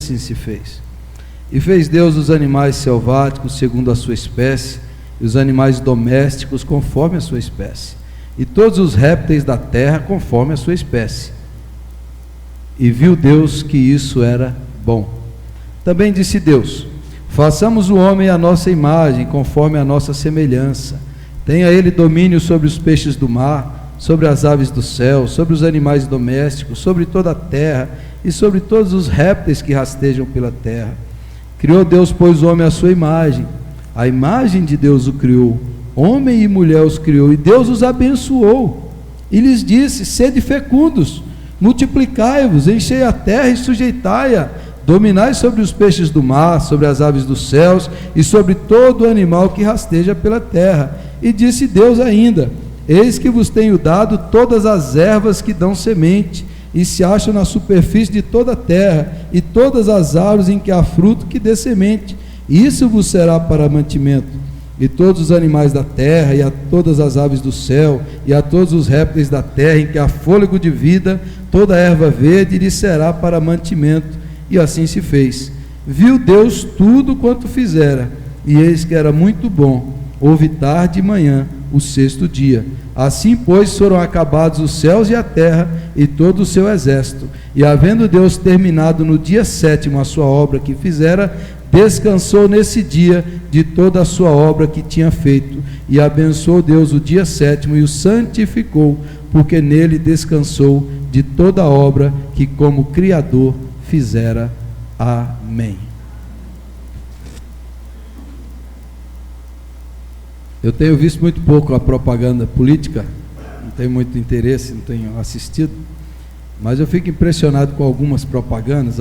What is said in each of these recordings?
assim se fez. E fez Deus os animais selváticos segundo a sua espécie, e os animais domésticos conforme a sua espécie, e todos os répteis da terra conforme a sua espécie. E viu Deus que isso era bom. Também disse Deus: façamos o homem à nossa imagem, conforme a nossa semelhança. Tenha ele domínio sobre os peixes do mar, sobre as aves do céu, sobre os animais domésticos, sobre toda a terra e sobre todos os répteis que rastejam pela terra. Criou Deus, pois, o homem à sua imagem. A imagem de Deus o criou, homem e mulher os criou, e Deus os abençoou. E lhes disse: sede fecundos, multiplicai-vos, enchei a terra e sujeitai-a, dominai sobre os peixes do mar, sobre as aves dos céus e sobre todo animal que rasteja pela terra. E disse Deus ainda: eis que vos tenho dado todas as ervas que dão semente e se acham na superfície de toda a terra, e todas as árvores em que há fruto que dê semente. Isso vos será para mantimento. E todos os animais da terra, e a todas as aves do céu, e a todos os répteis da terra em que há fôlego de vida, toda a erva verde lhe será para mantimento. E assim se fez. Viu Deus tudo quanto fizera, e eis que era muito bom. Houve tarde e manhã, o sexto dia. Assim, pois, foram acabados os céus e a terra e todo o seu exército. E havendo Deus terminado no dia sétimo a sua obra que fizera, descansou nesse dia de toda a sua obra que tinha feito. E abençoou Deus o dia sétimo e o santificou, porque nele descansou de toda a obra que como Criador fizera. Amém. Eu tenho visto muito pouco a propaganda política, não tenho muito interesse, não tenho assistido, mas eu fico impressionado com algumas propagandas,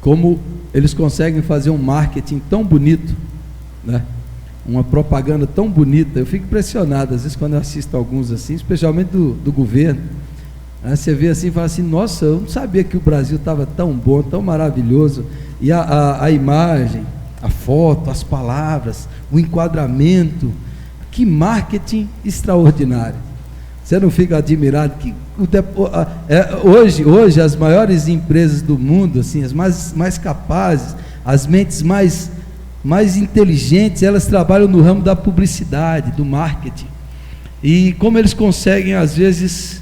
como eles conseguem fazer um marketing tão bonito, né? Uma propaganda tão bonita. Eu fico impressionado, às vezes, quando eu assisto alguns assim, especialmente do governo. Você vê assim e fala assim: nossa, eu não sabia que o Brasil estava tão bom, tão maravilhoso. E a imagem, a foto, as palavras, o enquadramento, que marketing extraordinário. Você não fica admirado que hoje as maiores empresas do mundo, assim, as mais capazes, as mentes mais inteligentes, elas trabalham no ramo da publicidade, do marketing. E como eles conseguem, às vezes,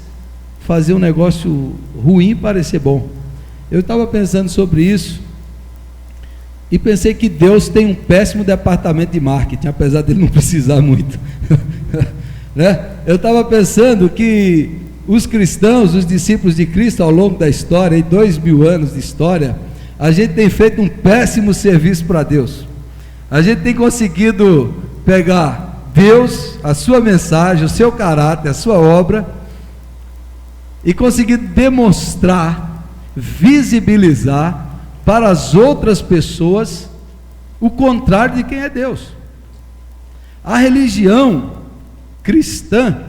fazer um negócio ruim parecer bom. Eu estava pensando sobre isso e pensei que Deus tem um péssimo departamento de marketing, apesar dele não precisar muito. Né? Eu estava pensando que os cristãos, os discípulos de Cristo, ao longo da história, em 2000 anos de história, a gente tem feito um péssimo serviço para Deus. A gente tem conseguido pegar Deus, a sua mensagem, o seu caráter, a sua obra, e conseguir demonstrar, visibilizar para as outras pessoas o contrário de quem é Deus. A religião cristã,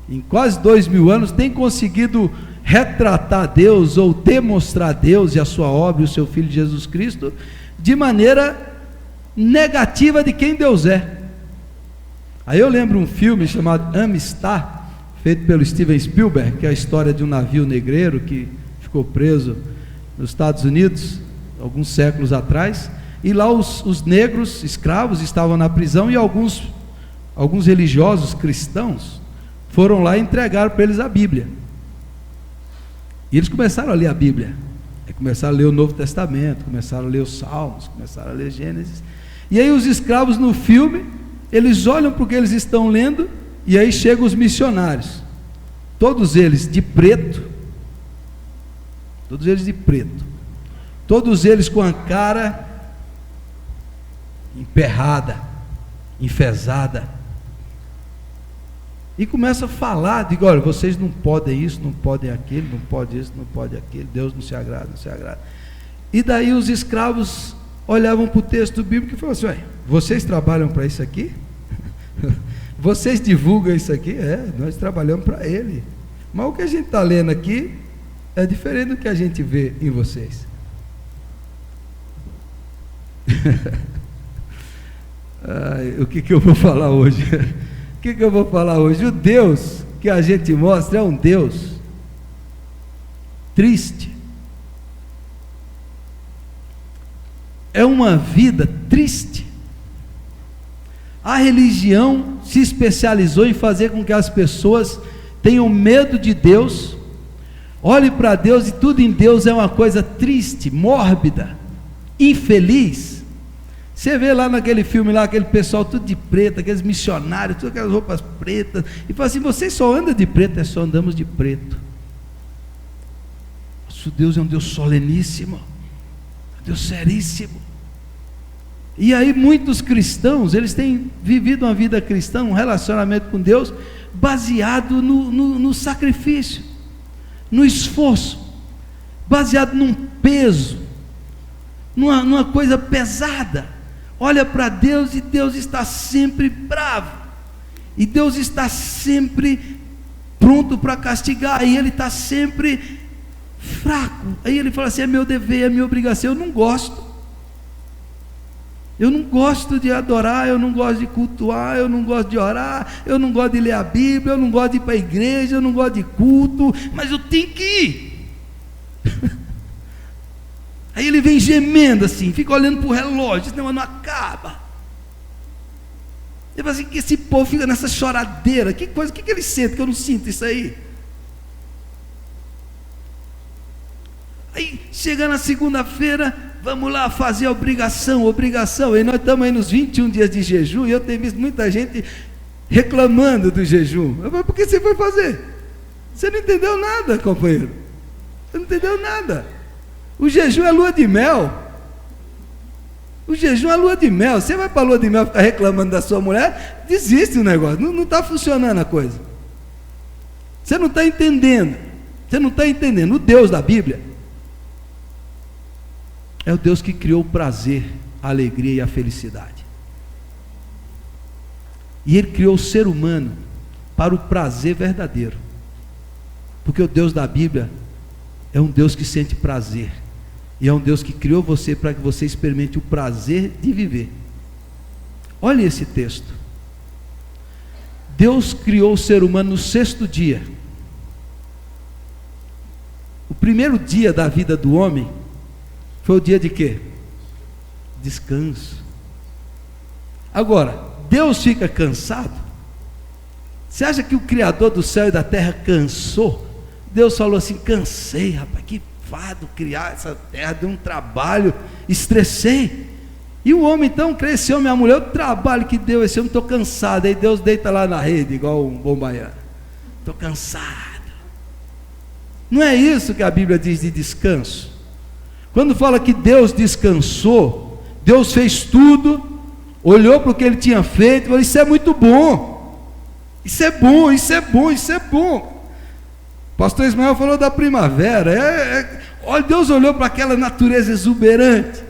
em quase 2000 anos, tem conseguido retratar Deus ou demonstrar Deus e a sua obra e o seu Filho Jesus Cristo de maneira negativa de quem Deus é. Aí eu lembro um filme chamado Amistad, feito pelo Steven Spielberg, que é a história de um navio negreiro que ficou preso nos Estados Unidos alguns séculos atrás, e lá os negros escravos estavam na prisão, e alguns religiosos cristãos foram lá e entregaram para eles a Bíblia, e eles começaram a ler a Bíblia, começaram a ler o Novo Testamento, começaram a ler os Salmos, começaram a ler Gênesis, e aí os escravos no filme, eles olham para o que eles estão lendo, e aí chegam os missionários, todos eles de preto, todos eles com a cara emperrada, enfesada, e começa a falar, digo, olha, vocês não podem isso, não podem aquilo, não pode isso, não pode aquilo, Deus não se agrada, não se agrada. E daí os escravos olhavam para o texto bíblico e falavam assim: olha, vocês trabalham para isso aqui? Vocês divulgam isso aqui? Nós trabalhamos para ele, mas o que a gente está lendo aqui é diferente do que a gente vê em vocês. O que eu vou falar hoje? O que eu vou falar hoje? O Deus que a gente mostra é um Deus triste, é uma vida triste. A religião se especializou em fazer com que as pessoas tenham medo de Deus, olhe para Deus e tudo em Deus é uma coisa triste, mórbida, infeliz. Você vê lá naquele filme lá, aquele pessoal tudo de preto, aqueles missionários, todas aquelas roupas pretas, e fala assim: vocês só andam de preto? É, só andamos de preto. Nosso Deus é um Deus soleníssimo, um Deus seríssimo. E aí muitos cristãos, eles têm vivido uma vida cristã, um relacionamento com Deus, baseado no sacrifício, no esforço, baseado num peso, numa coisa pesada. Olha para Deus e Deus está sempre bravo, e Deus está sempre pronto para castigar, e Ele está sempre fraco. Aí Ele fala assim: é meu dever, é minha obrigação. Eu não gosto de adorar, eu não gosto de cultuar, eu não gosto de orar, eu não gosto de ler a Bíblia, eu não gosto de ir para a igreja, eu não gosto de culto, mas eu tenho que ir. Aí ele vem gemendo assim, fica olhando para o relógio, senão não acaba. Ele fala assim: que esse povo fica nessa choradeira, que coisa, que ele sente que eu não sinto isso aí? Aí chega na segunda-feira, vamos lá fazer a obrigação, e nós estamos aí nos 21 dias de jejum, e eu tenho visto muita gente reclamando do jejum. Eu falo: por que você foi fazer? Você não entendeu nada, companheiro, você não entendeu nada. O jejum é lua de mel, o jejum é lua de mel. Você vai para a lua de mel ficar reclamando da sua mulher, desiste do negócio, não está funcionando a coisa, você não está entendendo, o Deus da Bíblia é o Deus que criou o prazer, a alegria e a felicidade. E Ele criou o ser humano para o prazer verdadeiro. Porque o Deus da Bíblia é um Deus que sente prazer. E é um Deus que criou você para que você experimente o prazer de viver. Olha esse texto. Deus criou o ser humano no 6º dia. O primeiro dia da vida do homem foi o dia de quê? Descanso. Agora, Deus fica cansado? Você acha que o Criador do céu e da terra cansou? Deus falou assim: cansei, rapaz, que fardo criar essa terra, deu um trabalho, estressei. E o homem então cresceu, minha mulher, o trabalho que deu esse homem, estou cansado. Aí Deus deita lá na rede, igual um bom baiano: estou cansado. Não é isso que a Bíblia diz de descanso? Quando fala que Deus descansou, Deus fez tudo, olhou para o que Ele tinha feito e falou: isso é muito bom, isso é bom, isso é bom, isso é bom. O pastor Ismael falou da primavera. Olha, Deus olhou para aquela natureza exuberante,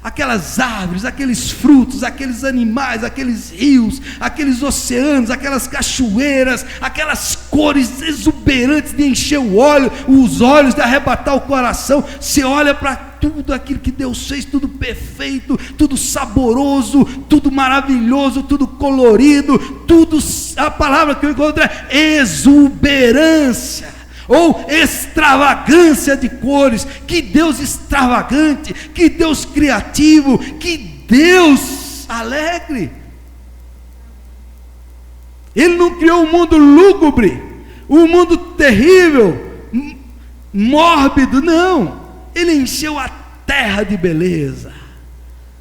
aquelas árvores, aqueles frutos, aqueles animais, aqueles rios, aqueles oceanos, aquelas cachoeiras, aquelas cores exuberantes de encher os olhos, de arrebatar o coração. Você olha para tudo aquilo que Deus fez, tudo perfeito, tudo saboroso, tudo maravilhoso, tudo colorido, tudo, a palavra que eu encontro é exuberância, ou extravagância de cores. Que Deus extravagante, que Deus criativo, que Deus alegre. Ele não criou um mundo lúgubre, um mundo terrível, mórbido, não. Ele encheu a terra de beleza,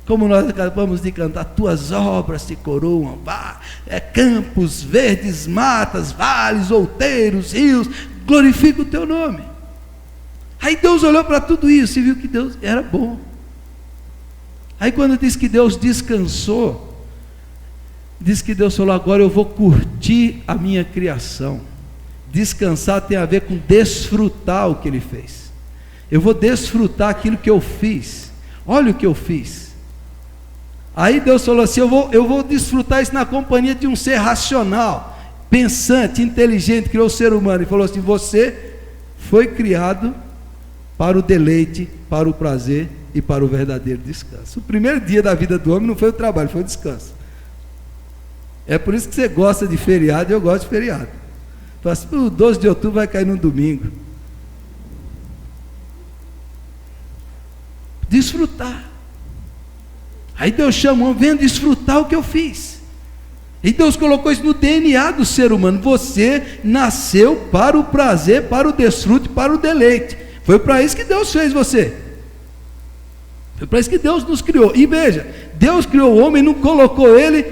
como nós acabamos de cantar: tuas obras se coroam, campos, verdes, matas, vales, outeiros, rios, glorifica o teu nome. Aí Deus olhou para tudo isso e viu que Deus era bom. Aí quando diz que Deus descansou, diz que Deus falou: agora eu vou curtir a minha criação. Descansar tem a ver com desfrutar o que Ele fez. Eu vou desfrutar aquilo que eu fiz. Olha o que eu fiz. Aí Deus falou assim: eu vou desfrutar isso na companhia de um ser racional, pensante, inteligente, criou o ser humano. E falou assim: você foi criado para o deleite, para o prazer e para o verdadeiro descanso. O primeiro dia da vida do homem não foi o trabalho, foi o descanso. É por isso que você gosta de feriado, e eu gosto de feriado. Fala assim: o 12 de outubro vai cair no domingo. Desfrutar. Aí Deus chamou, venha desfrutar o que eu fiz. E Deus colocou isso no DNA do ser humano. Você nasceu para o prazer, para o desfrute, para o deleite. Foi para isso que Deus fez você. Foi para isso que Deus nos criou. E veja, Deus criou o homem e não colocou ele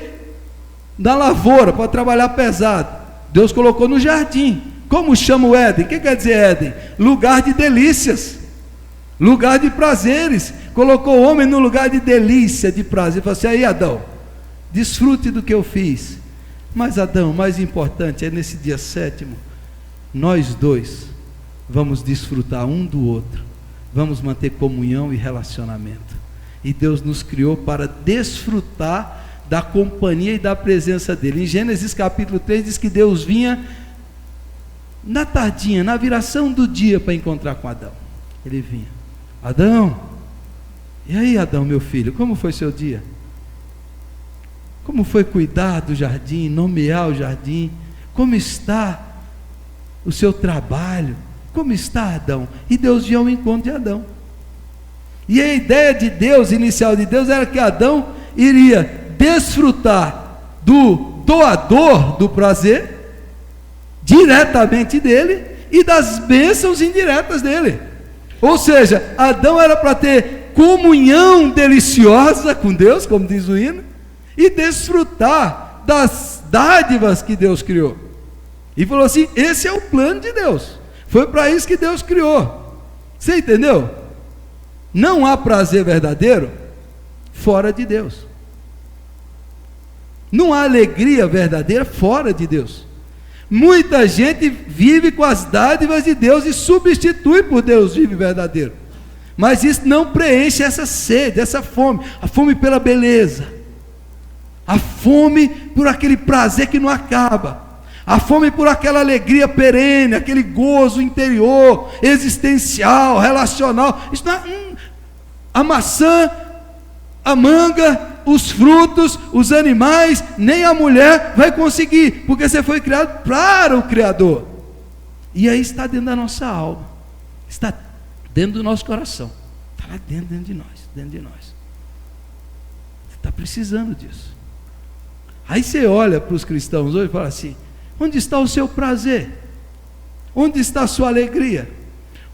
na lavoura para trabalhar pesado. Deus colocou no jardim. Como chama o Éden? O que quer dizer Éden? Lugar de delícias, lugar de prazeres. Colocou o homem no lugar de delícia, de prazer. Falou assim: aí Adão, desfrute do que eu fiz. Mas Adão, o mais importante é nesse dia 7º, nós dois vamos desfrutar um do outro, vamos manter comunhão e relacionamento. E Deus nos criou para desfrutar da companhia e da presença dele. Em Gênesis capítulo 3 diz que Deus vinha na tardinha, na viração do dia, para encontrar com Adão. Ele vinha: Adão, e aí Adão, meu filho, como foi seu dia? Como foi cuidar do jardim, nomear o jardim? Como está o seu trabalho? Como está Adão? E Deus vinha ao encontro de Adão. E a ideia de Deus, inicial de Deus, era que Adão iria desfrutar do doador do prazer, diretamente dele, e das bênçãos indiretas dele. Ou seja, Adão era para ter comunhão deliciosa com Deus, como diz o hino, e desfrutar das dádivas que Deus criou. E falou assim: esse é o plano de Deus. Foi para isso que Deus criou. Você entendeu? Não há prazer verdadeiro fora de Deus. Não há alegria verdadeira fora de Deus. Muita gente vive com as dádivas de Deus e substitui por Deus vive verdadeiro. Mas isso não preenche essa sede, essa fome. A fome pela beleza, a fome por aquele prazer que não acaba, a fome por aquela alegria perene, aquele gozo interior, existencial, relacional. Isso não é, a maçã, a manga, os frutos, os animais, nem a mulher vai conseguir, porque você foi criado para o Criador. E aí está dentro da nossa alma, está dentro do nosso coração, está lá dentro de nós, Você está precisando disso. Aí você olha para os cristãos hoje e fala assim: onde está o seu prazer? Onde está a sua alegria?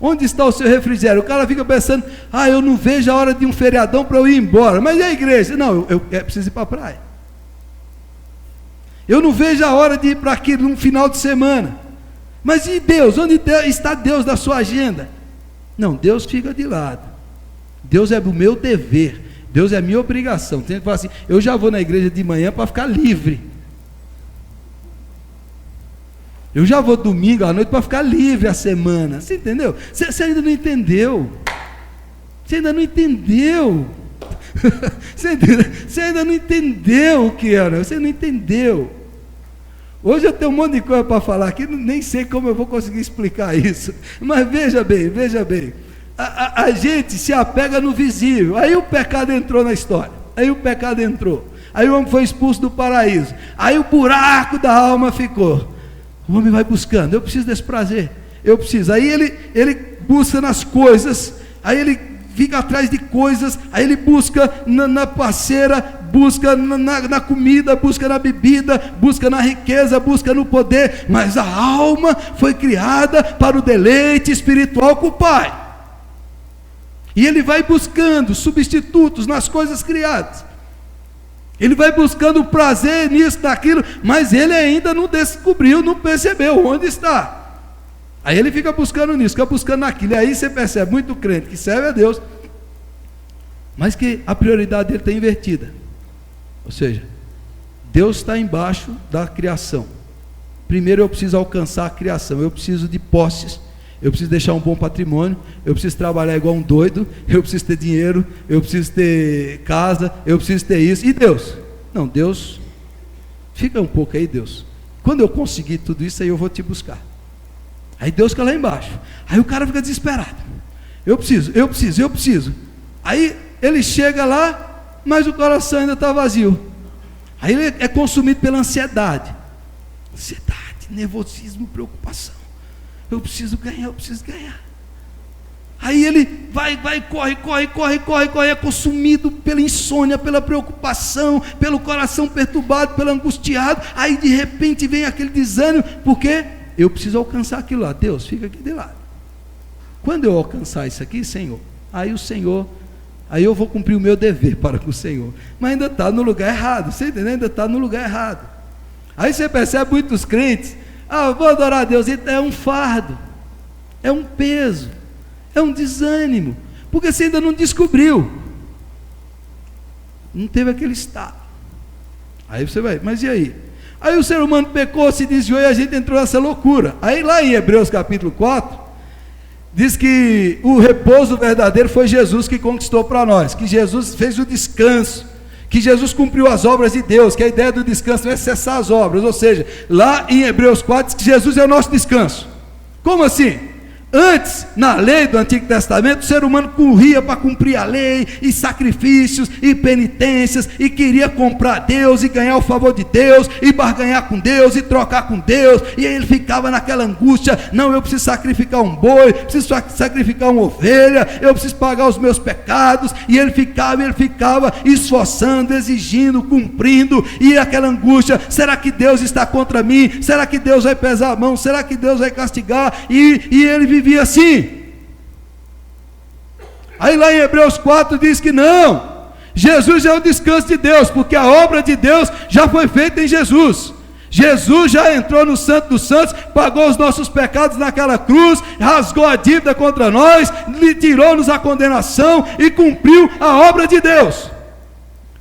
Onde está o seu refrigério? O cara fica pensando: eu não vejo a hora de um feriadão para eu ir embora. Mas e a igreja? Não, eu preciso ir para a praia. Eu não vejo a hora de ir para aquilo num final de semana. Mas e Deus? Onde está Deus da sua agenda? Não, Deus fica de lado. Deus é o meu dever. Deus é a minha obrigação. Tem que falar assim: eu já vou na igreja de manhã para ficar livre. Eu já vou domingo à noite para ficar livre a semana. Você entendeu? Você ainda não entendeu. Você ainda não entendeu. Você ainda não entendeu o que era. Você não entendeu. Hoje eu tenho um monte de coisa para falar aqui, nem sei como eu vou conseguir explicar isso. Mas veja bem. A gente se apega no visível. Aí o pecado entrou na história. Aí o homem foi expulso do paraíso. Aí o buraco da alma ficou. O homem vai buscando: eu preciso desse prazer, eu preciso. Aí ele busca nas coisas, aí ele fica atrás de coisas, aí ele busca na parceira, busca na comida, busca na bebida, busca na riqueza, busca no poder. Mas a alma foi criada para o deleite espiritual com o Pai. E ele vai buscando substitutos nas coisas criadas. Ele vai buscando prazer nisso, naquilo, mas ele ainda não descobriu, não percebeu onde está. Aí ele fica buscando nisso, fica buscando naquilo. E aí você percebe muito crente que serve a Deus, mas que a prioridade dele está invertida. Ou seja, Deus está embaixo da criação. Primeiro eu preciso alcançar a criação, eu preciso de posses, eu preciso deixar um bom patrimônio, eu preciso trabalhar igual um doido, eu preciso ter dinheiro, eu preciso ter casa, eu preciso ter isso. E Deus? Não, Deus, fica um pouco aí, Deus. Quando eu conseguir tudo isso, aí eu vou te buscar. Aí Deus fica lá embaixo. Aí o cara fica desesperado. Eu preciso. Aí ele chega lá, mas o coração ainda está vazio. Aí ele é consumido pela ansiedade, nervosismo, preocupação. Eu preciso ganhar. Aí ele vai, corre, é consumido pela insônia, pela preocupação, pelo coração perturbado, pelo angustiado. Aí de repente vem aquele desânimo, porque eu preciso alcançar aquilo lá. Deus, fica aqui de lado. Quando eu alcançar isso aqui, Senhor, aí eu vou cumprir o meu dever para com o Senhor. Mas ainda está no lugar errado, você entendeu? Ainda está no lugar errado. Aí você percebe muitos crentes, vou adorar a Deus, é um fardo, é um peso, é um desânimo, porque você ainda não descobriu, não teve aquele estado. Aí você vai, mas e aí? Aí o ser humano pecou, se desviou e a gente entrou nessa loucura. Aí lá em Hebreus capítulo 4, diz que o repouso verdadeiro foi Jesus que conquistou para nós, que Jesus fez o descanso, que Jesus cumpriu as obras de Deus, que a ideia do descanso não é cessar as obras, ou seja, lá em Hebreus 4 diz que Jesus é o nosso descanso. Como assim? Antes, na lei do Antigo Testamento, o ser humano corria para cumprir a lei, e sacrifícios, e penitências, e queria comprar Deus, e ganhar o favor de Deus, e barganhar com Deus, e trocar com Deus, e aí ele ficava naquela angústia, não, eu preciso sacrificar um boi, preciso sacrificar uma ovelha, eu preciso pagar os meus pecados, e ele ficava esforçando, exigindo, cumprindo, e aquela angústia, será que Deus está contra mim? Será que Deus vai pesar a mão? Será que Deus vai castigar? E ele vivia assim. Aí lá em Hebreus 4 diz que não, Jesus é o descanso de Deus, porque a obra de Deus já foi feita em Jesus. Jesus já entrou no Santo dos Santos, pagou os nossos pecados naquela cruz, rasgou a dívida contra nós, tirou-nos a condenação e cumpriu a obra de Deus.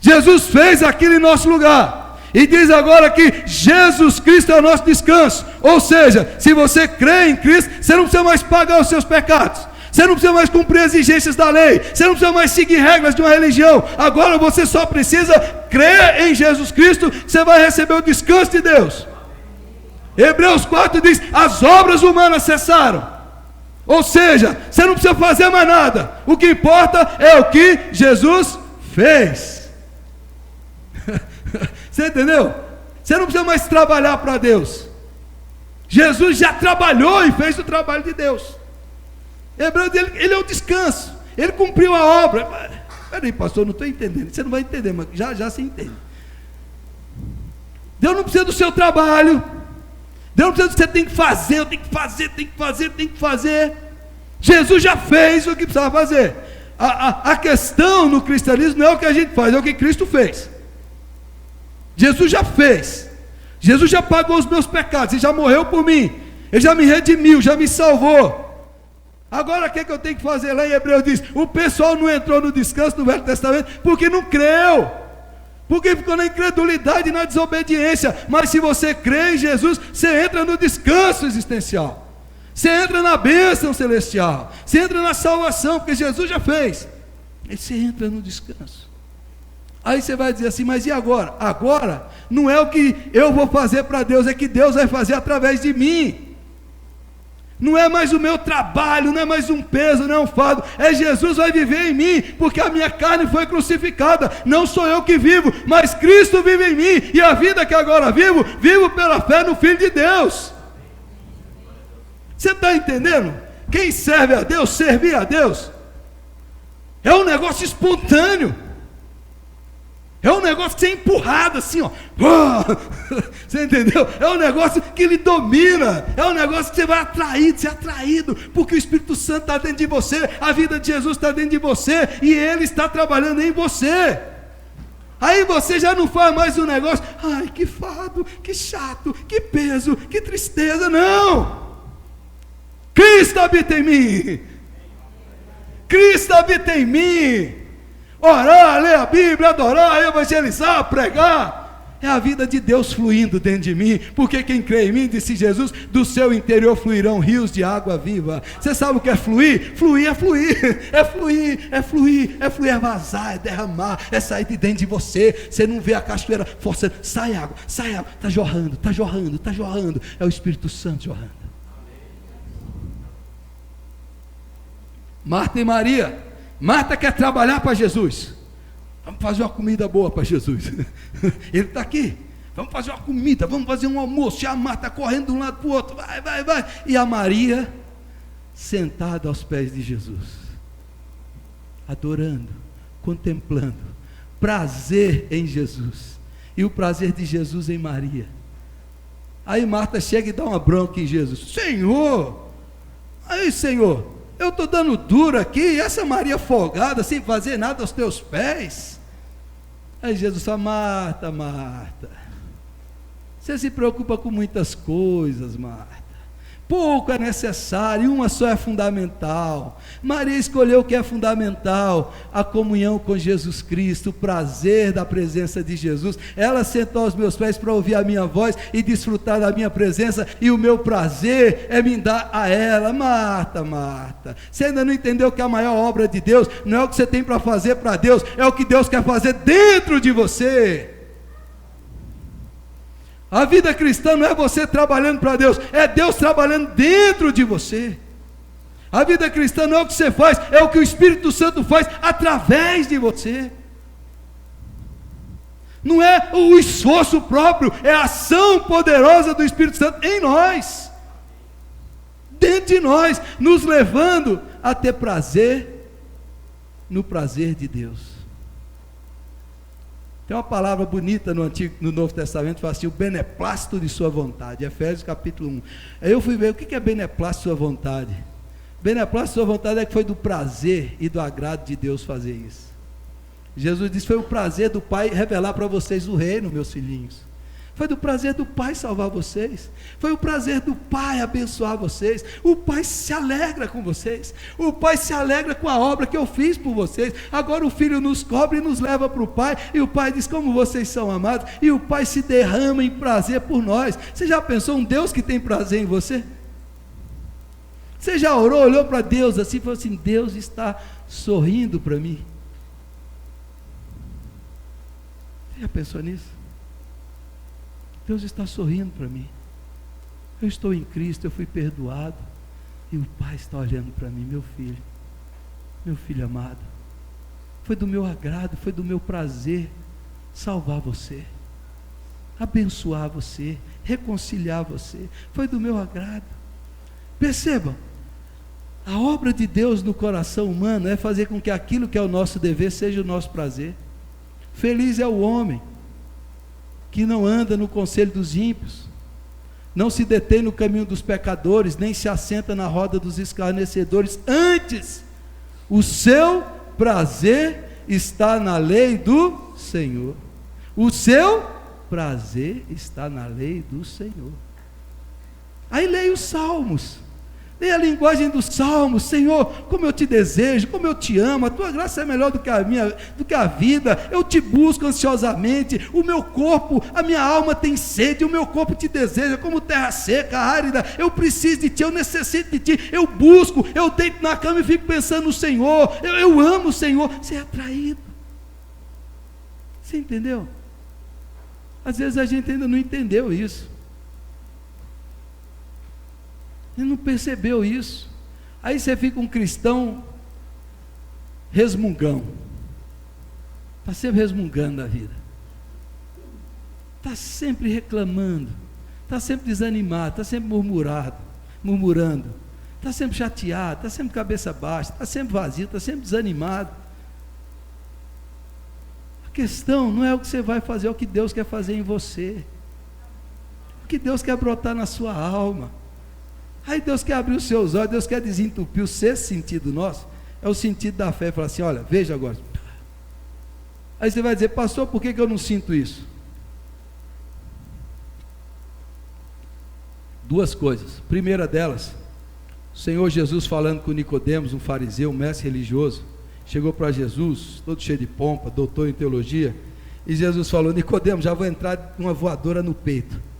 Jesus fez aquilo em nosso lugar. E diz agora que Jesus Cristo é o nosso descanso. Ou seja, se você crê em Cristo, você não precisa mais pagar os seus pecados, você não precisa mais cumprir as exigências da lei, você não precisa mais seguir regras de uma religião. Agora você só precisa crer em Jesus Cristo, você vai receber o descanso de Deus. Hebreus 4 diz, as obras humanas cessaram. Ou seja, você não precisa fazer mais nada, o que importa é o que Jesus fez. Você entendeu? Você não precisa mais trabalhar para Deus. Jesus já trabalhou e fez o trabalho de Deus. Hebreu dele, ele é o descanso. Ele cumpriu a obra. Peraí, pastor, não estou entendendo. Você não vai entender, mas já se entende. Deus não precisa do seu trabalho. Deus não precisa do que você tem que fazer. Eu tenho que fazer. Jesus já fez o que precisava fazer. A questão no cristianismo não é o que a gente faz, é o que Cristo fez. Jesus já fez, Jesus já pagou os meus pecados, Ele já morreu por mim, Ele já me redimiu, já me salvou. Agora o que eu tenho que fazer? Lá em Hebreus diz, o pessoal não entrou no descanso do Velho Testamento, porque não creu, porque ficou na incredulidade e na desobediência. Mas se você crê em Jesus, você entra no descanso existencial, você entra na bênção celestial, você entra na salvação, porque Jesus já fez, e você entra no descanso. Aí você vai dizer assim, mas e agora? Agora não é o que eu vou fazer para Deus, é que Deus vai fazer através de mim. Não é mais o meu trabalho, não é mais um peso, não é um fardo, é Jesus vai viver em mim, porque a minha carne foi crucificada, não sou eu que vivo, mas Cristo vive em mim, e a vida que agora vivo, vivo pela fé no Filho de Deus. Você está entendendo? Quem serve a Deus, servir a Deus, é um negócio espontâneo. É um negócio que você é empurrado assim, ó. Você entendeu? É um negócio que lhe domina. É um negócio que você vai ser atraído, porque o Espírito Santo está dentro de você, a vida de Jesus está dentro de você, e Ele está trabalhando em você. Aí você já não faz mais um negócio, ai, que fardo, que chato, que peso, que tristeza. Não! Cristo habita em mim. Cristo habita em mim. Orar, ler a Bíblia, adorar, evangelizar, pregar, é a vida de Deus fluindo dentro de mim, porque quem crê em mim, disse Jesus, do seu interior fluirão rios de água viva. Você sabe o que é fluir? Fluir é fluir, é vazar, é derramar, é sair de dentro de você. Você não vê a cachoeira forçando, sai água, está jorrando, é o Espírito Santo jorrando. Marta e Maria. Marta quer trabalhar para Jesus. Vamos fazer uma comida boa para Jesus. Ele está aqui. Vamos fazer uma comida, vamos fazer um almoço. E a Marta correndo de um lado para o outro. Vai. E a Maria sentada aos pés de Jesus, adorando, contemplando, prazer em Jesus, e o prazer de Jesus em Maria. Aí Marta chega e dá uma bronca em Jesus: Senhor, eu estou dando duro aqui, e essa Maria folgada, sem fazer nada aos teus pés. Aí Jesus fala: Marta, Marta, você se preocupa com muitas coisas, Marta. Pouco é necessário, uma só é fundamental. Maria escolheu o que é fundamental: a comunhão com Jesus Cristo, o prazer da presença de Jesus. Ela sentou aos meus pés para ouvir a minha voz e desfrutar da minha presença, e o meu prazer é me dar a ela. Marta, Marta, você ainda não entendeu que a maior obra de Deus não é o que você tem para fazer para Deus, é o que Deus quer fazer dentro de você. A vida cristã não é você trabalhando para Deus, é Deus trabalhando dentro de você. A vida cristã não é o que você faz, é o que o Espírito Santo faz através de você. Não é o esforço próprio, é a ação poderosa do Espírito Santo em nós, dentro de nós, nos levando a ter prazer no prazer de Deus. Tem uma palavra bonita no Novo Testamento, fala assim: o beneplácito de sua vontade, Efésios capítulo 1. Aí eu fui ver o que é beneplácito de sua vontade. Beneplácito de sua vontade é que foi do prazer e do agrado de Deus fazer isso. Jesus disse: foi o prazer do Pai revelar para vocês o reino, meus filhinhos. Foi do prazer do Pai salvar vocês, foi o prazer do Pai abençoar vocês. O Pai se alegra com vocês, o Pai se alegra com a obra que eu fiz por vocês. Agora o Filho nos cobre e nos leva para o Pai, e o Pai diz: como vocês são amados, e o Pai se derrama em prazer por nós. Você já pensou um Deus que tem prazer em você? Você já orou, olhou para Deus assim e falou assim: Deus está sorrindo para mim? Você já pensou nisso? Deus está sorrindo para mim. Eu estou em Cristo, eu fui perdoado, e o Pai está olhando para mim: meu filho amado, foi do meu agrado, foi do meu prazer salvar você, abençoar você, reconciliar você, foi do meu agrado. Percebam, a obra de Deus no coração humano é fazer com que aquilo que é o nosso dever seja o nosso prazer. Feliz é o homem que não anda no conselho dos ímpios, não se detém no caminho dos pecadores, nem se assenta na roda dos escarnecedores. Antes, o seu prazer está na lei do Senhor. O seu prazer está na lei do Senhor. Aí leia os Salmos, leia a linguagem dos Salmos: Senhor, como eu te desejo, como eu te amo, a tua graça é melhor do que a vida, eu te busco ansiosamente, o meu corpo, a minha alma tem sede, o meu corpo te deseja como terra seca, árida. Eu preciso de ti, eu necessito de ti, eu busco, eu deito na cama e fico pensando no Senhor, eu amo o Senhor. Você é atraído. Você entendeu? Às vezes a gente ainda não entendeu isso, ele não percebeu isso. Aí você fica um cristão resmungão, está sempre resmungando da vida, está sempre reclamando, está sempre desanimado, está sempre murmurando, está sempre chateado, está sempre cabeça baixa, está sempre vazio, está sempre desanimado. A questão não é o que você vai fazer, é o que Deus quer fazer em você, o que Deus quer brotar na sua alma. Aí Deus quer abrir os seus olhos, Deus quer desentupir o sexto sentido nosso, é o sentido da fé. Falar assim: olha, veja agora. Aí você vai dizer: pastor, por que eu não sinto isso? Duas coisas. Primeira delas, o Senhor Jesus falando com Nicodemos, um fariseu, um mestre religioso, chegou para Jesus, todo cheio de pompa, doutor em teologia, e Jesus falou: Nicodemos, já vou entrar uma voadora no peito.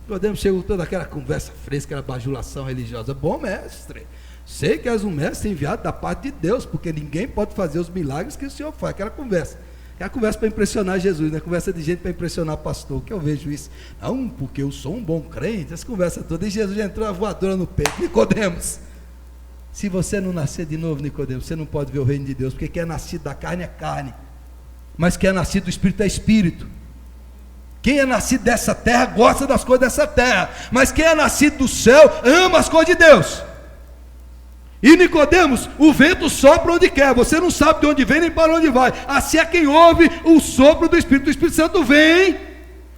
Nicodemos chegou toda aquela conversa fresca, aquela bajulação religiosa: bom mestre, sei que és um mestre enviado da parte de Deus, porque ninguém pode fazer os milagres que o Senhor faz. Aquela conversa para impressionar Jesus, né? Conversa de gente para impressionar pastor, que eu vejo isso. Não, porque eu sou um bom crente, essa conversa toda. E Jesus já entrou a voadora no peito: Nicodemos, se você não nascer de novo, Nicodemos, você não pode ver o reino de Deus, porque quem é nascido da carne é carne, mas quem é nascido do Espírito é Espírito. Quem é nascido dessa terra gosta das coisas dessa terra, mas quem é nascido do céu ama as coisas de Deus. E Nicodemos, o vento sopra onde quer, você não sabe de onde vem nem para onde vai. Assim é quem ouve o sopro do Espírito Santo vem.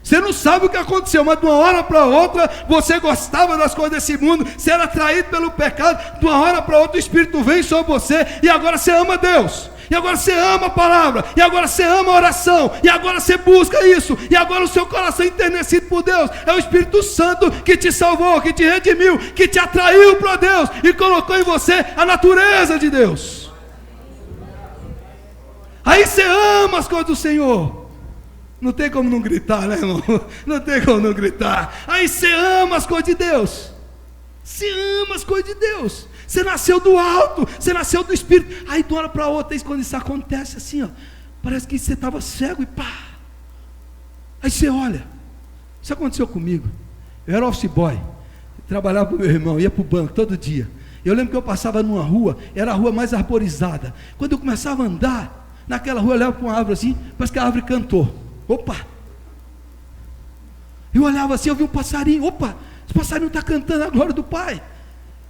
Você não sabe o que aconteceu, mas de uma hora para outra, você gostava das coisas desse mundo, você era atraído pelo pecado, de uma hora para outra o Espírito vem sobre você, e agora você ama Deus, e agora você ama a palavra, e agora você ama a oração, e agora você busca isso, e agora o seu coração enternecido por Deus, é o Espírito Santo que te salvou, que te redimiu, que te atraiu para Deus, e colocou em você a natureza de Deus. Aí você ama as coisas do Senhor. Não tem como não gritar, né, irmão? Não tem como não gritar. Aí você ama as coisas de Deus. Você ama as coisas de Deus. Você nasceu do alto, você nasceu do Espírito. Aí de uma hora para outra, quando isso acontece assim, ó, parece que você estava cego e pá. Aí você olha. Isso aconteceu comigo. Eu era office boy, trabalhava para o meu irmão, ia para o banco todo dia. Eu lembro que eu passava numa rua, era a rua mais arborizada. Quando eu começava a andar naquela rua, eu olhava para uma árvore assim, parece que a árvore cantou. Opa! Eu olhava assim, eu vi um passarinho. Opa! Esse passarinho está cantando a glória do Pai.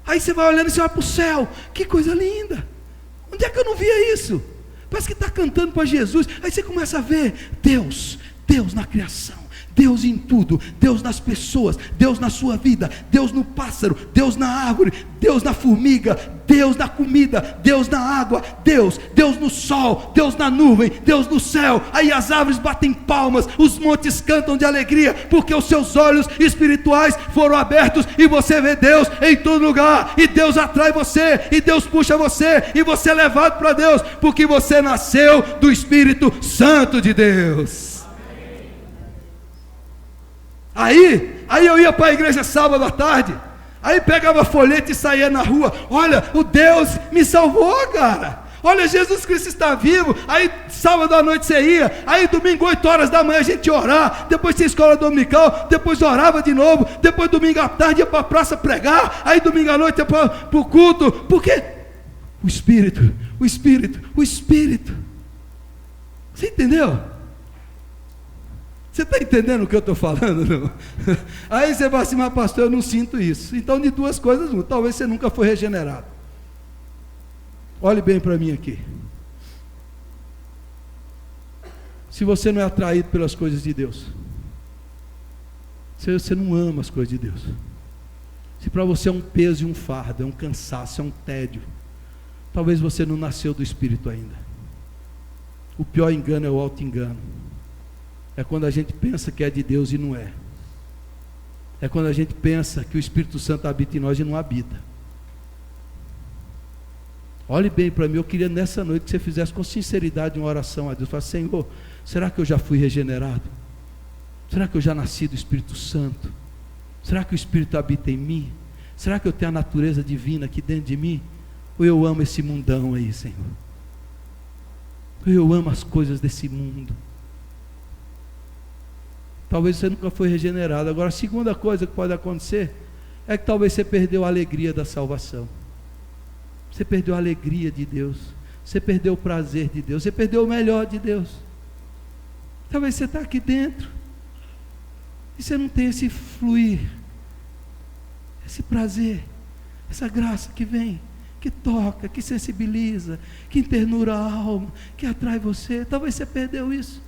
Aí você vai olhando e você vai para o céu. Que coisa linda! Onde é que eu não via isso? Parece que está cantando para Jesus. Aí você começa a ver Deus na criação, Deus em tudo, Deus nas pessoas, Deus na sua vida, Deus no pássaro, Deus na árvore, Deus na formiga, Deus na comida, Deus na água, Deus no sol, Deus na nuvem, Deus no céu. Aí as árvores batem palmas, os montes cantam de alegria, porque os seus olhos espirituais foram abertos e você vê Deus em todo lugar, e Deus atrai você, e Deus puxa você, e você é levado para Deus, porque você nasceu do Espírito Santo de Deus. Aí eu ia para a igreja sábado à tarde, aí pegava folheto e saía na rua. Olha, o Deus me salvou, cara. Olha, Jesus Cristo está vivo. Aí sábado à noite você ia, aí domingo 8 horas da manhã a gente ia orar, depois tinha escola dominical, depois orava de novo, depois domingo à tarde ia para a praça pregar, aí domingo à noite ia para o culto, porque o Espírito, você entendeu? Você está entendendo o que eu estou falando? Não? Aí você vai assim, mas pastor, eu não sinto isso. Então de duas coisas, talvez você nunca foi regenerado. Olhe bem para mim aqui. Se você não é atraído pelas coisas de Deus, se você não ama as coisas de Deus, se para você é um peso e um fardo, é um cansaço, é um tédio, talvez você não nasceu do Espírito ainda. O pior engano é o auto-engano. É quando a gente pensa que é de Deus e não é. É quando a gente pensa que o Espírito Santo habita em nós e não habita. Olhe bem para mim, eu queria nessa noite que você fizesse com sinceridade uma oração a Deus. Fala, Senhor, será que eu já fui regenerado? Será que eu já nasci do Espírito Santo? Será que o Espírito habita em mim? Será que eu tenho a natureza divina aqui dentro de mim? Ou eu amo esse mundão aí, Senhor? Ou eu amo as coisas desse mundo? Talvez você nunca foi regenerado. Agora a segunda coisa que pode acontecer é que talvez você perdeu a alegria da salvação. Você perdeu a alegria de Deus. Você perdeu o prazer de Deus. Você perdeu o melhor de Deus. Talvez você está aqui dentro e você não tem esse fluir, esse prazer, essa graça que vem, que toca, que sensibiliza, que internura a alma, que atrai você. Talvez você perdeu isso.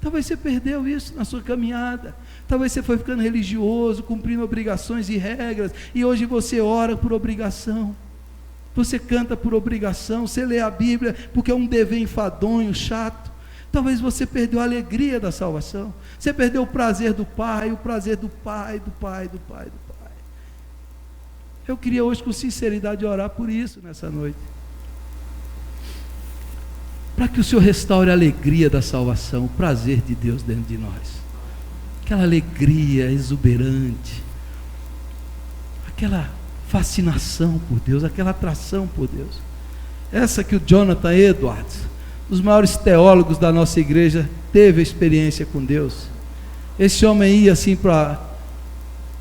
Talvez você perdeu isso na sua caminhada. Talvez você foi ficando religioso, cumprindo obrigações e regras, e hoje você ora por obrigação, você canta por obrigação, você lê a Bíblia porque é um dever enfadonho, chato. Talvez você perdeu a alegria da salvação, você perdeu o prazer do Pai, o prazer do Pai. Eu queria hoje com sinceridade orar por isso nessa noite, para que o Senhor restaure a alegria da salvação, o prazer de Deus dentro de nós, aquela alegria exuberante, aquela fascinação por Deus, aquela atração por Deus, essa que o Jonathan Edwards, um dos maiores teólogos da nossa igreja, teve a experiência com Deus. Esse homem ia assim para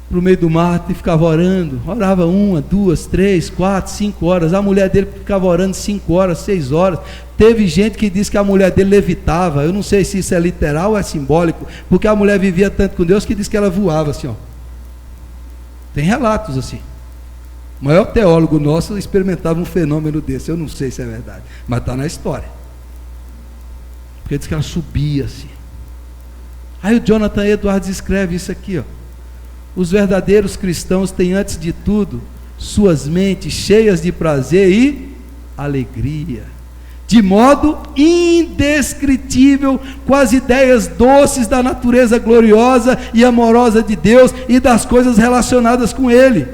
o meio do mato e ficava orando, orava 1, 2, 3, 4, 5 horas, a mulher dele ficava orando 5 horas, 6 horas, teve gente que disse que a mulher dele levitava, eu não sei se isso é literal ou é simbólico, porque a mulher vivia tanto com Deus que diz que ela voava assim, ó. Tem relatos assim, O maior teólogo nosso experimentava um fenômeno desse. Eu não sei se é verdade, mas está na história. Porque diz que ela subia assim. Aí o Jonathan Edwards escreve isso aqui, ó. Os verdadeiros cristãos têm, antes de tudo, suas mentes cheias de prazer e alegria, de modo indescritível, com as ideias doces da natureza gloriosa e amorosa de Deus e das coisas relacionadas com Ele.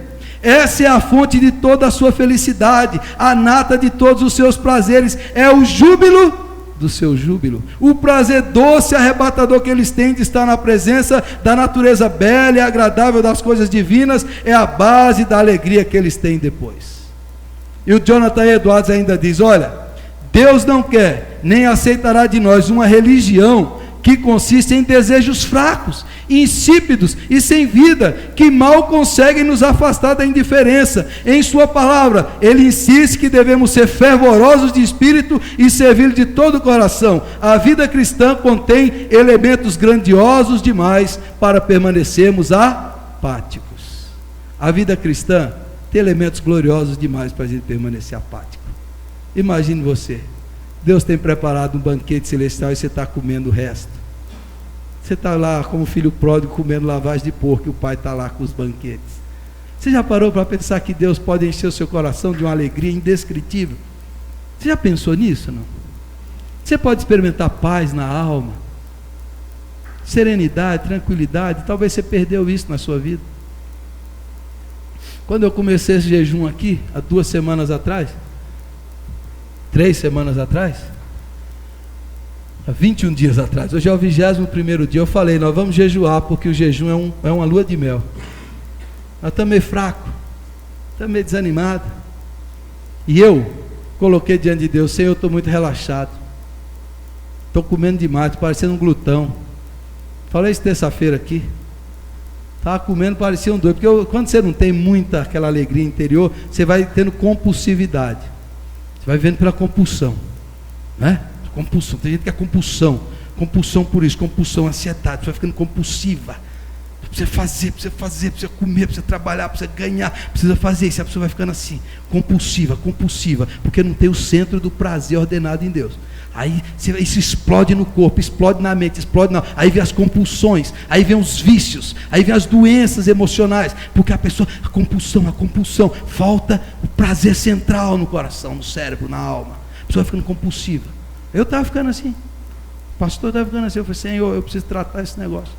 Essa é a fonte de toda a sua felicidade, a nata de todos os seus prazeres, é o júbilo do seu júbilo, o prazer doce e arrebatador que eles têm de estar na presença da natureza bela e agradável das coisas divinas, é a base da alegria que eles têm depois. E o Jonathan Edwards ainda diz: olha, Deus não quer, nem aceitará de nós uma religião que consiste em desejos fracos, insípidos e sem vida, que mal conseguem nos afastar da indiferença. Em sua palavra, ele insiste que devemos ser fervorosos de espírito e servir de todo o coração. A vida cristã contém elementos grandiosos demais para permanecermos apáticos. A vida cristã tem elementos gloriosos demais para a gente permanecer apático. Imagine você, Deus tem preparado um banquete celestial e você está comendo o resto. Você está lá como filho pródigo comendo lavagem de porco e o pai está lá com os banquetes. Você já parou para pensar que Deus pode encher o seu coração de uma alegria indescritível? Você já pensou nisso, não? Você pode experimentar paz na alma, serenidade, tranquilidade. Talvez você perdeu isso na sua vida. Quando eu comecei esse jejum aqui, há 2 semanas atrás, 3 semanas atrás, há 21 dias atrás, hoje é o 21º dia, eu falei, nós vamos jejuar, porque o jejum é uma lua de mel. Nós estamos meio fracos, estamos meio desanimados, e eu coloquei diante de Deus: Senhor, eu estou muito relaxado, estou comendo demais, estou parecendo um glutão. Falei isso terça-feira aqui, estava comendo, parecia um doido, porque quando você não tem muita aquela alegria interior, você vai tendo compulsividade, você vai vendo pela compulsão, né? Compulsão, tem gente que é compulsão por isso, compulsão, ansiedade, você vai ficando compulsiva, precisa fazer, precisa comer, precisa trabalhar, precisa ganhar, precisa fazer isso, a pessoa vai ficando assim, compulsiva, porque não tem o centro do prazer ordenado em Deus. Aí isso explode no corpo, explode na mente, aí vem as compulsões, aí vem os vícios, aí vem as doenças emocionais, porque a pessoa, a compulsão, falta o prazer central no coração, no cérebro, na alma, a pessoa vai ficando compulsiva. Eu estava ficando assim, o pastor estava ficando assim, eu falei: Senhor, eu preciso tratar esse negócio,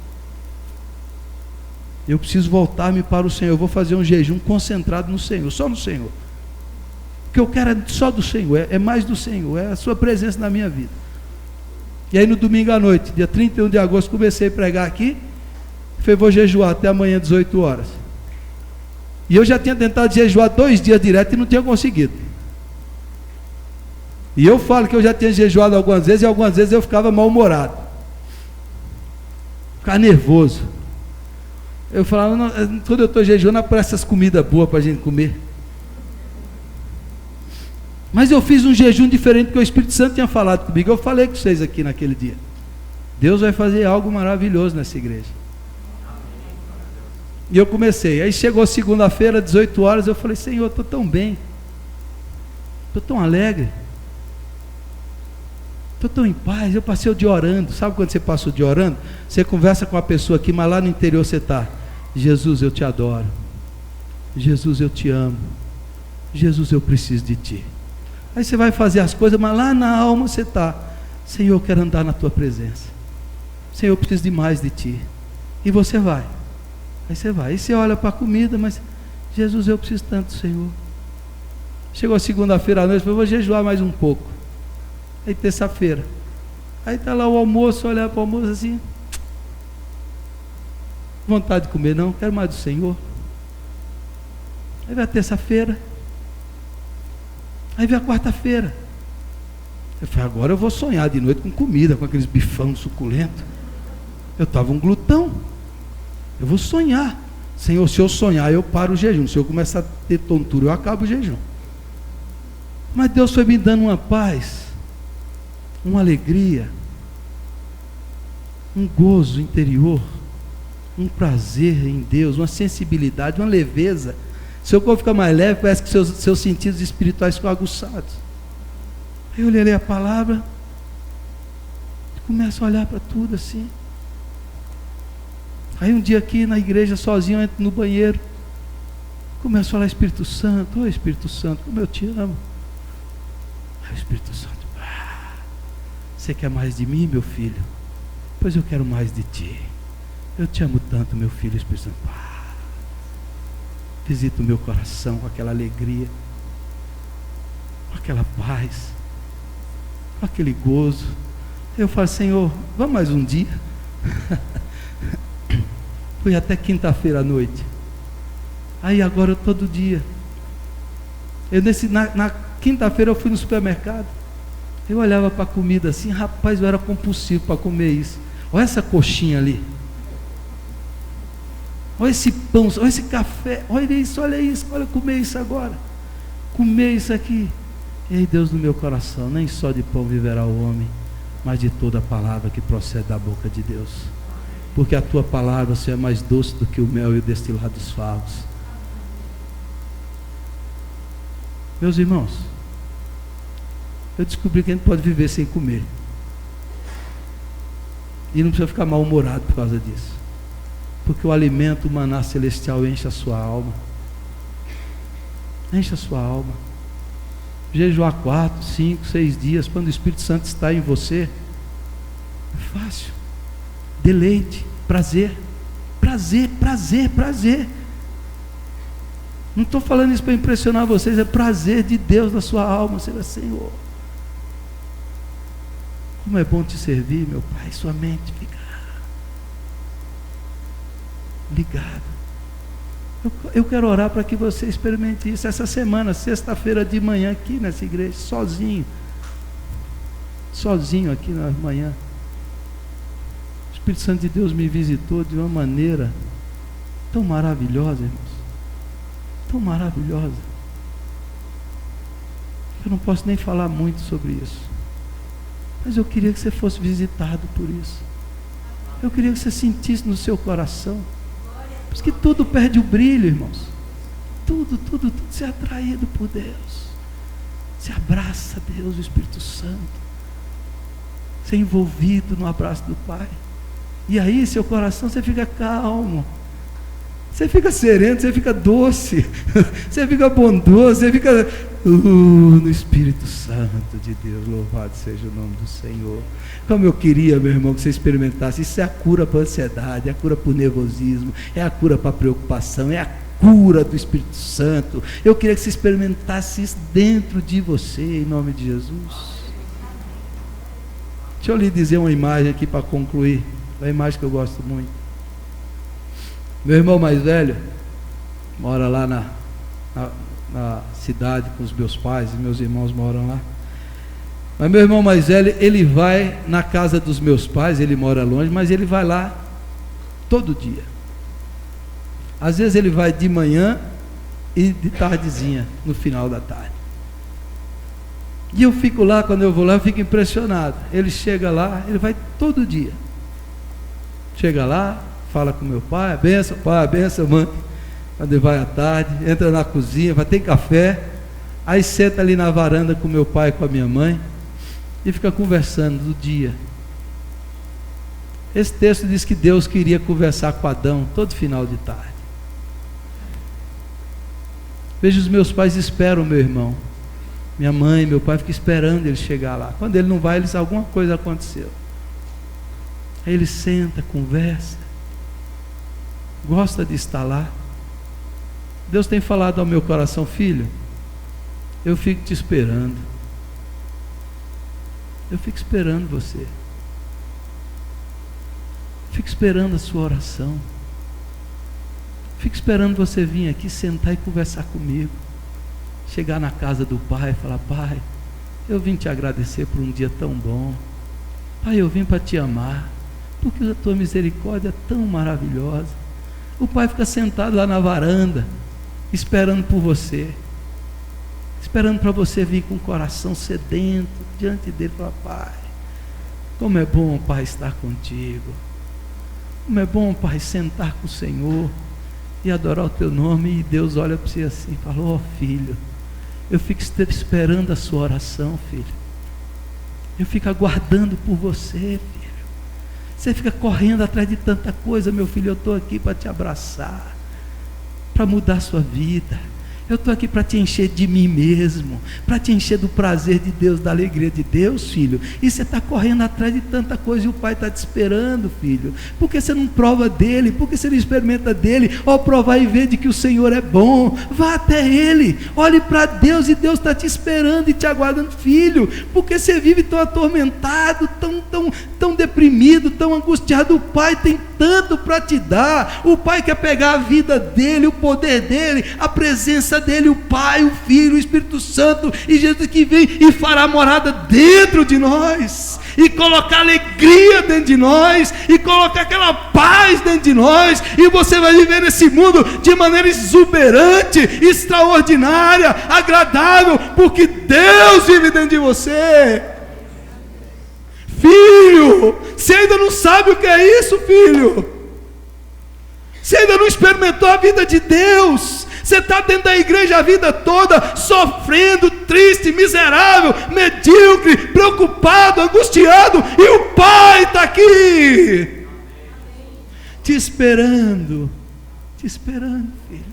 eu preciso voltar-me para o Senhor, eu vou fazer um jejum concentrado no Senhor, só no Senhor, o que eu quero é só do Senhor, é mais do Senhor, é a sua presença na minha vida. E aí no domingo à noite, dia 31 de agosto, comecei a pregar aqui, falei: vou jejuar até amanhã 18 horas, e eu já tinha tentado jejuar 2 dias direto e não tinha conseguido. E eu falo que eu já tinha jejuado algumas vezes, e algumas vezes eu ficava mal-humorado, ficava nervoso. Eu falava: não, quando eu estou jejuando, aparece essas comidas boas para a gente comer. Mas eu fiz um jejum diferente, porque o Espírito Santo tinha falado comigo. Eu falei com vocês aqui naquele dia: Deus vai fazer algo maravilhoso nessa igreja. E eu comecei, aí chegou segunda-feira, 18 horas, eu falei: Senhor, estou tão bem, estou tão alegre, estou tão em paz. Eu passei o dia orando. Sabe quando você passa o dia orando? Você conversa com a pessoa aqui, mas lá no interior você está: Jesus, eu te adoro, Jesus, eu te amo, Jesus, eu preciso de ti. Aí você vai fazer as coisas, mas lá na alma você está: Senhor, eu quero andar na tua presença, Senhor, eu preciso de mais de ti. E você vai, aí você vai, aí você olha para a comida, mas Jesus, eu preciso tanto, Senhor. Chegou segunda-feira à noite, eu falei: vou jejuar mais um pouco. Aí terça-feira, aí está lá o almoço, olhar para o almoço assim, vontade de comer não, quero mais do Senhor. Aí vem a terça-feira, aí vem a quarta-feira, eu falei: agora eu vou sonhar de noite com comida, com aqueles bifão suculentos. Eu estava um glutão, eu vou sonhar. Senhor, se eu sonhar, eu paro o jejum. Se eu começar a ter tontura, eu acabo o jejum. Mas Deus foi me dando uma paz, uma alegria, um gozo interior, um prazer em Deus, uma sensibilidade, uma leveza. Seu corpo fica mais leve, parece que seus sentidos espirituais ficam aguçados. Aí eu olhei a palavra e começo a olhar para tudo assim. Aí um dia aqui na igreja, sozinho, eu entro no banheiro, começo a falar: Espírito Santo, ô Espírito Santo, como eu te amo. Aí o Espírito Santo: você quer mais de mim, meu filho? Pois eu quero mais de ti. Eu te amo tanto, meu filho. Espírito Santo: visita o meu coração com aquela alegria, com aquela paz, com aquele gozo. Eu falo: Senhor, vamos mais um dia? Fui até quinta-feira à noite. Aí agora todo dia. Na quinta-feira eu fui no supermercado. Eu olhava para a comida assim, rapaz, eu era compulsivo para comer isso. Olha essa coxinha ali. Olha esse pão, olha esse café, olha isso, olha comer isso agora. Comer isso aqui. Ei, Deus no meu coração, nem só de pão viverá o homem, mas de toda a palavra que procede da boca de Deus. Porque a tua palavra, Senhor, é mais doce do que o mel e o destilado dos favos. Meus irmãos, eu descobri que a gente pode viver sem comer. E não precisa ficar mal-humorado por causa disso. Porque o alimento, o maná celestial, enche a sua alma. Enche a sua alma. Jejuar 4, 5, 6 dias, quando o Espírito Santo está em você, é fácil. Deleite, prazer. Prazer, prazer, prazer. Não estou falando isso para impressionar vocês, é prazer de Deus na sua alma. Você vai: Senhor, como é bom te servir, meu Pai. Sua mente fica ligada. Eu quero orar para que você experimente isso essa semana, sexta-feira de manhã, aqui nessa igreja, sozinho aqui na manhã. O Espírito Santo de Deus me visitou de uma maneira tão maravilhosa, irmãos, tão maravilhosa. Eu não posso nem falar muito sobre isso, mas eu queria que você fosse visitado por isso. Eu queria que você sentisse no seu coração. Por isso que tudo perde o brilho, irmãos. Tudo se é atraído por Deus. Se abraça a Deus, o Espírito Santo. Ser envolvido no abraço do Pai. E aí seu coração, você fica calmo. Você fica sereno, você fica doce. Você fica bondoso, você fica no Espírito Santo de Deus. Louvado seja o nome do Senhor. Como eu queria, meu irmão, que você experimentasse. Isso é a cura para a ansiedade, é a cura para o nervosismo, é a cura para a preocupação, é a cura do Espírito Santo. Eu queria que você experimentasse isso dentro de você, em nome de Jesus. Deixa eu lhe dizer uma imagem aqui para concluir. Uma imagem que eu gosto muito. Meu irmão mais velho mora lá na cidade com os meus pais, e meus irmãos moram lá. Mas meu irmão mais velho, ele vai na casa dos meus pais, ele mora longe, mas ele vai lá todo dia. Às vezes ele vai de manhã e de tardezinha, no final da tarde. E eu fico lá, quando eu vou lá, eu fico impressionado. Ele chega lá, ele vai todo dia. Chega lá, fala com meu pai, benção pai, benção mãe. Quando ele vai à tarde, entra na cozinha, vai ter café, aí senta ali na varanda com meu pai e com a minha mãe, e fica conversando do dia. Esse texto diz que Deus queria conversar com Adão todo final de tarde. Veja, os meus pais esperam meu irmão, minha mãe, meu pai ficam esperando ele chegar lá. Quando ele não vai, eles, alguma coisa aconteceu. Aí ele senta, conversa, gosta de estar lá. Deus tem falado ao meu coração: filho, eu fico te esperando. Eu fico esperando você. Fico esperando a sua oração. Fico esperando você vir aqui, sentar e conversar comigo. Chegar na casa do Pai e falar: Pai, eu vim te agradecer por um dia tão bom. Pai, eu vim para te amar, porque a tua misericórdia é tão maravilhosa. O Pai fica sentado lá na varanda, esperando por você, esperando para você vir com o coração sedento diante dele e falar: Pai, como é bom, Pai, estar contigo. Como é bom, Pai, sentar com o Senhor e adorar o teu nome. E Deus olha para você assim e fala: ó filho, eu fico esperando a sua oração, filho. Eu fico aguardando por você, filho. Você fica correndo atrás de tanta coisa, meu filho. Eu estou aqui para te abraçar, para mudar a sua vida. Eu estou aqui para te encher de mim mesmo, para te encher do prazer de Deus, da alegria de Deus, filho. E você está correndo atrás de tanta coisa e o Pai está te esperando, filho. Por que você não prova dele? Por que você não experimenta dele? Ó, provar e ver de que o Senhor é bom. Vá até ele, olhe para Deus, e Deus está te esperando e te aguardando, filho. Porque você vive tão atormentado, tão deprimido, tão angustiado. O Pai tem tanto para te dar. O Pai quer pegar a vida dele, o poder dele, a presença dele, o Pai, o Filho, o Espírito Santo, e Jesus que vem e fará morada dentro de nós, e colocar alegria dentro de nós, e colocar aquela paz dentro de nós, e você vai viver nesse mundo de maneira exuberante, extraordinária, agradável, porque Deus vive dentro de você. Filho, você ainda não sabe o que é isso, filho. Você ainda não experimentou a vida de Deus. Você está dentro da igreja a vida toda, sofrendo, triste, miserável, medíocre, preocupado, angustiado, e o Pai está aqui, te esperando, filho.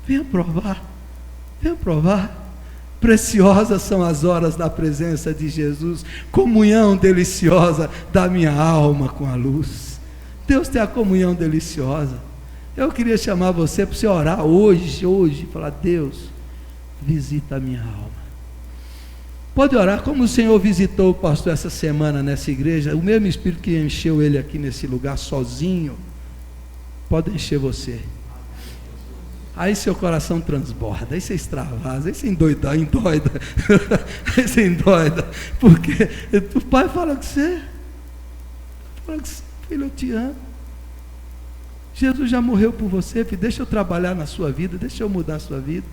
Venha provar. Preciosas são as horas da presença de Jesus, comunhão deliciosa da minha alma com a luz. Deus tem a comunhão deliciosa. Eu queria chamar você para você orar hoje, falar: Deus, visita a minha alma. Pode orar como o Senhor visitou o pastor essa semana nessa igreja, o mesmo Espírito que encheu ele aqui nesse lugar sozinho, pode encher você. Aí seu coração transborda, aí você extravasa, aí você endoida, aí você endoida, porque o Pai fala com você, filho, eu te amo. Jesus já morreu por você, filho. Deixa eu trabalhar na sua vida, deixa eu mudar a sua vida.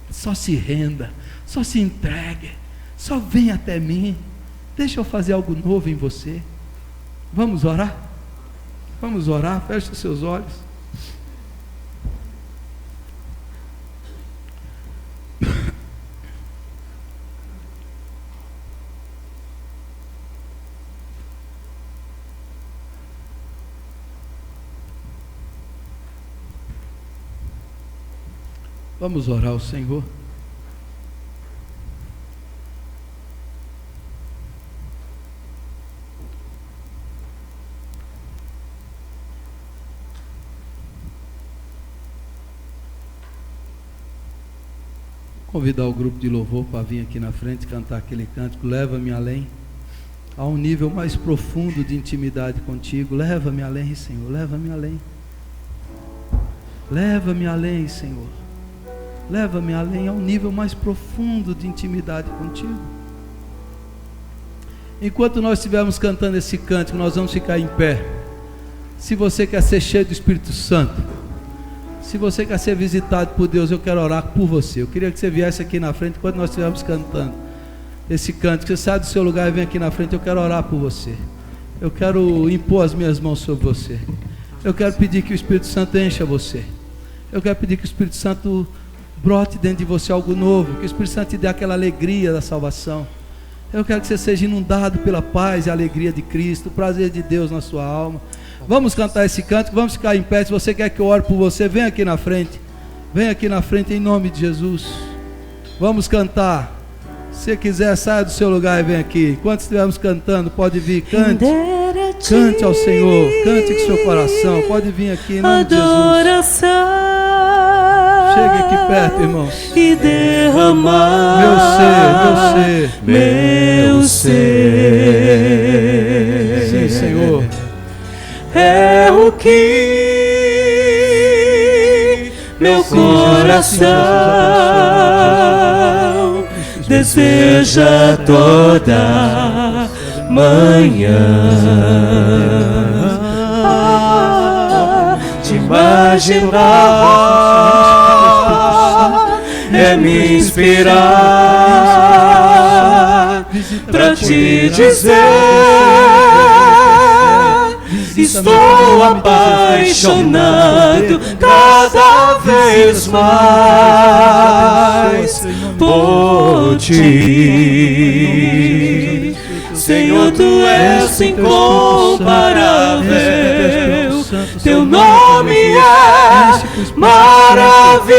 Só se renda, só se entregue, só venha até mim, deixa eu fazer algo novo em você. Vamos orar? Feche os seus olhos. Vamos orar ao Senhor. Convidar o grupo de louvor para vir aqui na frente cantar aquele cântico: leva-me além, a um nível mais profundo de intimidade contigo. Leva-me além, Senhor, leva-me além. Leva-me além, Senhor. Leva-me além, a um nível mais profundo de intimidade contigo. Enquanto nós estivermos cantando esse cântico, nós vamos ficar em pé. Se você quer ser cheio do Espírito Santo, se você quer ser visitado por Deus, eu quero orar por você. Eu queria que você viesse aqui na frente enquanto nós estivermos cantando esse cântico. Você sai do seu lugar e vem aqui na frente. Eu quero orar por você. Eu quero impor as minhas mãos sobre você. Eu quero pedir que o Espírito Santo encha você. Eu quero pedir que o Espírito Santo brote dentro de você algo novo, que o Espírito Santo te dê aquela alegria da salvação. Eu quero que você seja inundado pela paz e alegria de Cristo, o prazer de Deus na sua alma. Vamos cantar esse cântico, vamos ficar em pé. Se você quer que eu ore por você, vem aqui na frente. Vem aqui na frente em nome de Jesus. Vamos cantar. Se você quiser, saia do seu lugar e vem aqui. Enquanto estivermos cantando, pode vir, cante. Cante ao Senhor, cante com seu coração. Pode vir aqui em nome de Jesus. Chegue aqui perto, irmãos. E derramar meu ser. Sim, Senhor. É o que meu coração deseja toda manhã. Te imaginar é me inspirar pra te dizer Estou apaixonado cada vez mais por Ti. Senhor, Tu és incomparável, Teu nome é maravilhoso.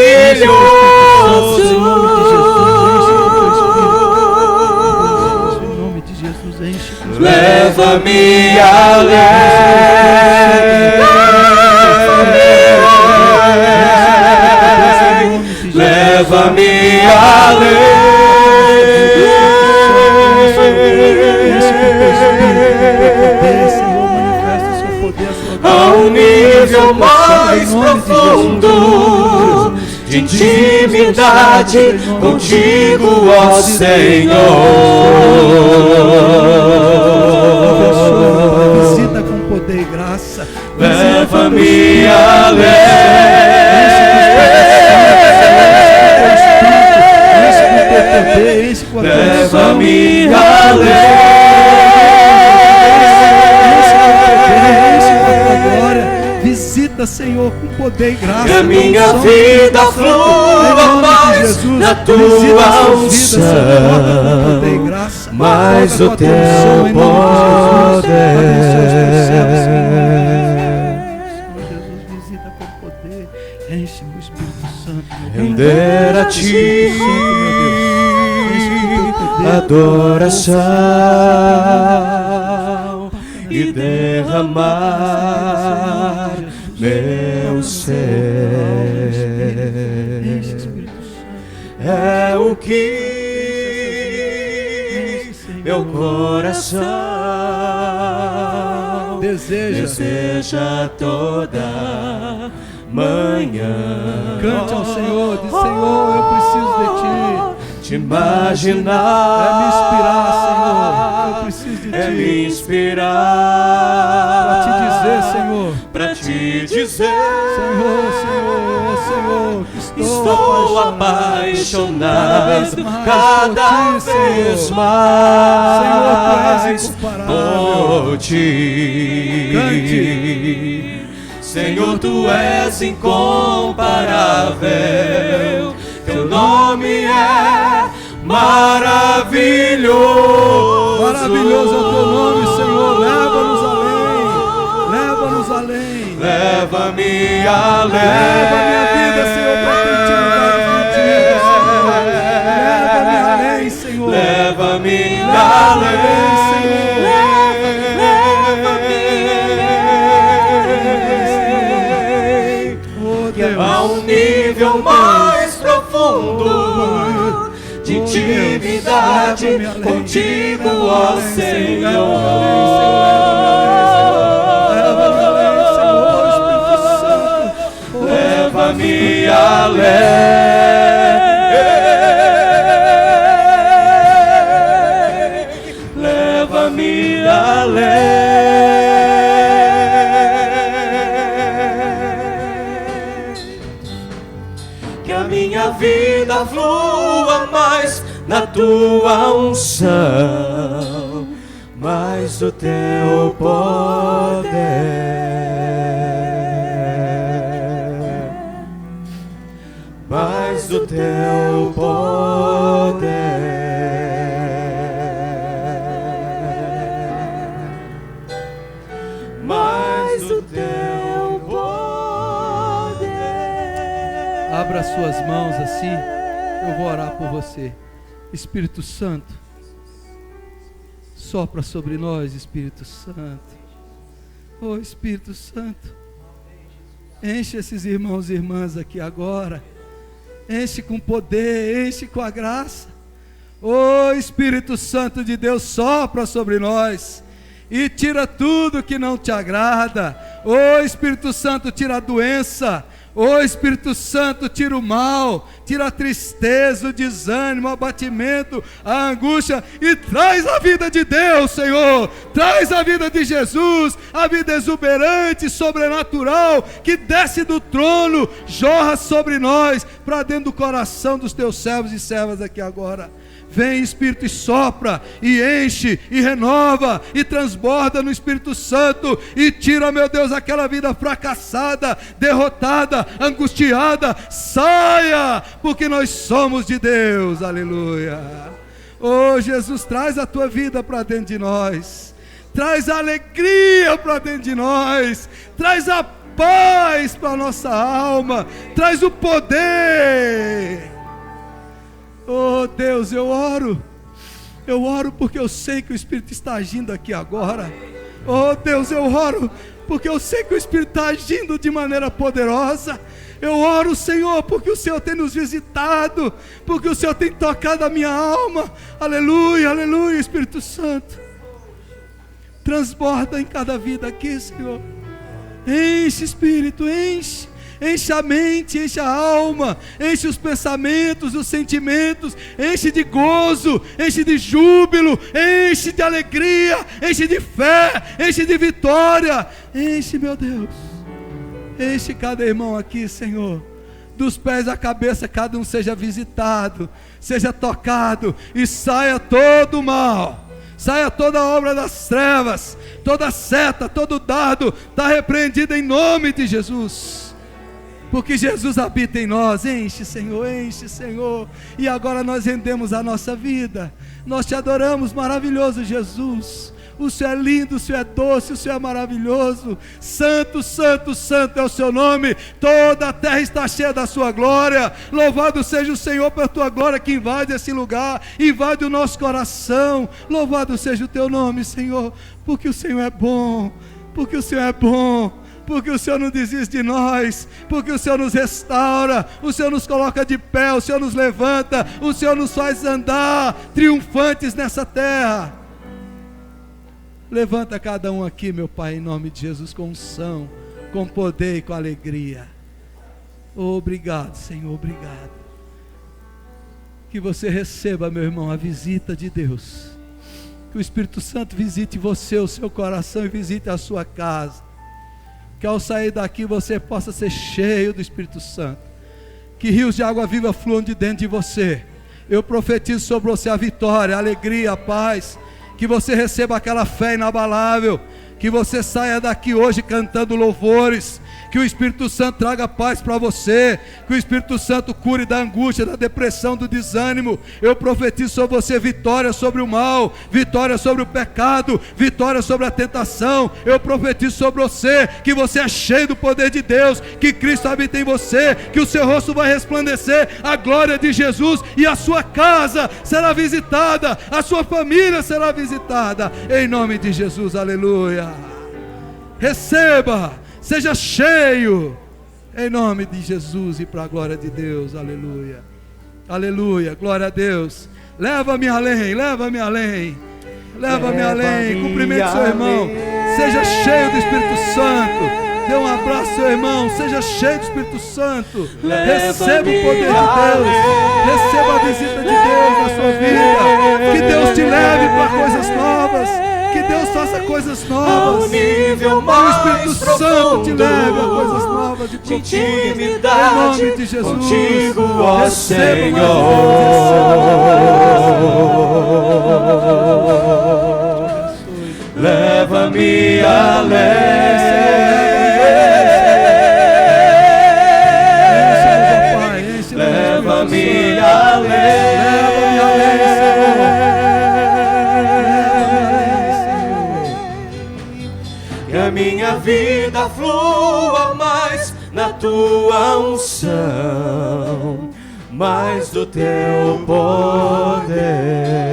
Leva-me além, leva-me além, a um nível mais profundo de intimidade contigo, ó Senhor. Visita com poder e graça. Leva-me além. Leva-me além. Visita, Senhor, com poder e graça. Que a minha vida flua mais na Tua unção, mais o Teu poder. Visita com poder, enche o Espírito Santo. Render a Ti adoração e derramar meu ser. É o que meu coração deseja toda manhã. Cante ao Senhor, diz: Senhor, eu preciso de Ti. Te imaginar, é me inspirar, Senhor. Eu preciso de Ti. É me inspirar para Te dizer, Senhor. Para Te dizer, Senhor, Senhor, Senhor, que estou apaixonado cada vez mais por Ti. Cante. Senhor, Tu és incomparável, Teu nome é maravilhoso. Maravilhoso é o Teu nome, Senhor. Leva-nos além. Leva-nos além. Leva-me além. Leva minha vida, Senhor, para a intimidade contigo, Senhor. Leva-me além, Senhor. Leva-me além, Senhor. A um nível mais profundo de intimidade contigo, ó Senhor. Leva-me além, leva-me além. Minha vida flua mais na Tua unção, mais o Teu poder, mais o Teu poder, mais o Teu poder. Abra as suas mãos assim, eu vou orar por você. Espírito Santo, sopra sobre nós, Espírito Santo. Oh, Espírito Santo, enche esses irmãos e irmãs aqui agora. Enche com poder, enche com a graça. Oh, Espírito Santo de Deus, sopra sobre nós e tira tudo que não te agrada. Oh, Espírito Santo, tira a doença. Ô Espírito Santo, tira o mal, tira a tristeza, o desânimo, o abatimento, a angústia e traz a vida de Deus, Senhor. Traz a vida de Jesus, a vida exuberante, sobrenatural, que desce do trono, jorra sobre nós, para dentro do coração dos teus servos e servas aqui agora. Vem, Espírito, e sopra, e enche, e renova, e transborda no Espírito Santo, e tira, meu Deus, aquela vida fracassada, derrotada, angustiada. Saia, porque nós somos de Deus, aleluia. Oh Jesus, traz a tua vida para dentro de nós, traz a alegria para dentro de nós, traz a paz para a nossa alma, traz o poder. Oh Deus, eu oro porque eu sei que o Espírito está agindo aqui agora. Oh Deus, eu oro porque eu sei que o Espírito está agindo de maneira poderosa. Eu oro, Senhor, porque o Senhor tem nos visitado, porque o Senhor tem tocado a minha alma. Aleluia, aleluia. Espírito Santo, transborda em cada vida aqui, Senhor. Enche, Espírito, enche. Enche a mente, enche a alma, enche os pensamentos, os sentimentos, enche de gozo, enche de júbilo, enche de alegria, enche de fé, enche de vitória. Enche, meu Deus, enche cada irmão aqui, Senhor, dos pés à cabeça, cada um seja visitado, seja tocado, e saia todo o mal, saia toda a obra das trevas, toda seta, todo dardo, está repreendido em nome de Jesus. Porque Jesus habita em nós. Enche, Senhor, e agora nós rendemos a nossa vida, nós te adoramos, maravilhoso Jesus. O Senhor é lindo, o Senhor é doce, o Senhor é maravilhoso. Santo, santo, santo é o seu nome. Toda a terra está cheia da sua glória. Louvado seja o Senhor pela tua glória que invade esse lugar, invade o nosso coração. Louvado seja o teu nome, Senhor, porque o Senhor é bom, porque o Senhor é bom, porque o Senhor não desiste de nós, porque o Senhor nos restaura, o Senhor nos coloca de pé, o Senhor nos levanta, o Senhor nos faz andar triunfantes nessa terra. Levanta cada um aqui, meu Pai, em nome de Jesus, com unção, com poder e com alegria. Obrigado, Senhor, obrigado. Que você receba, meu irmão, a visita de Deus. Que o Espírito Santo visite você, o seu coração, e visite a sua casa. Que ao sair daqui você possa ser cheio do Espírito Santo. Que rios de água viva fluam de dentro de você. Eu profetizo sobre você a vitória, a alegria, a paz. Que você receba aquela fé inabalável. Que você saia daqui hoje cantando louvores. Que o Espírito Santo traga paz para você. Que o Espírito Santo cure da angústia, da depressão, do desânimo. Eu profetizo sobre você vitória sobre o mal, vitória sobre o pecado, vitória sobre a tentação. Eu profetizo sobre você que você é cheio do poder de Deus, que Cristo habita em você, que o seu rosto vai resplandecer a glória de Jesus, e a sua casa será visitada, a sua família será visitada, em nome de Jesus, aleluia. Receba, seja cheio, em nome de Jesus e para a glória de Deus, aleluia, aleluia, glória a Deus. Leva-me além, leva-me além, leva-me além, cumprimente seu irmão, seja cheio do Espírito Santo. Dê um abraço ao seu irmão, seja cheio do Espírito Santo, receba o poder de Deus, receba a visita de Deus na sua vida, que Deus te leve para coisas novas, que Deus faça coisas novas, que o Espírito Santo te leve a coisas novas e profundas, em nome de Jesus. Contigo, ó Senhor, leva-me além. Leva-me além, leva-me além, que a minha vida flua mais na tua unção, mais do teu poder.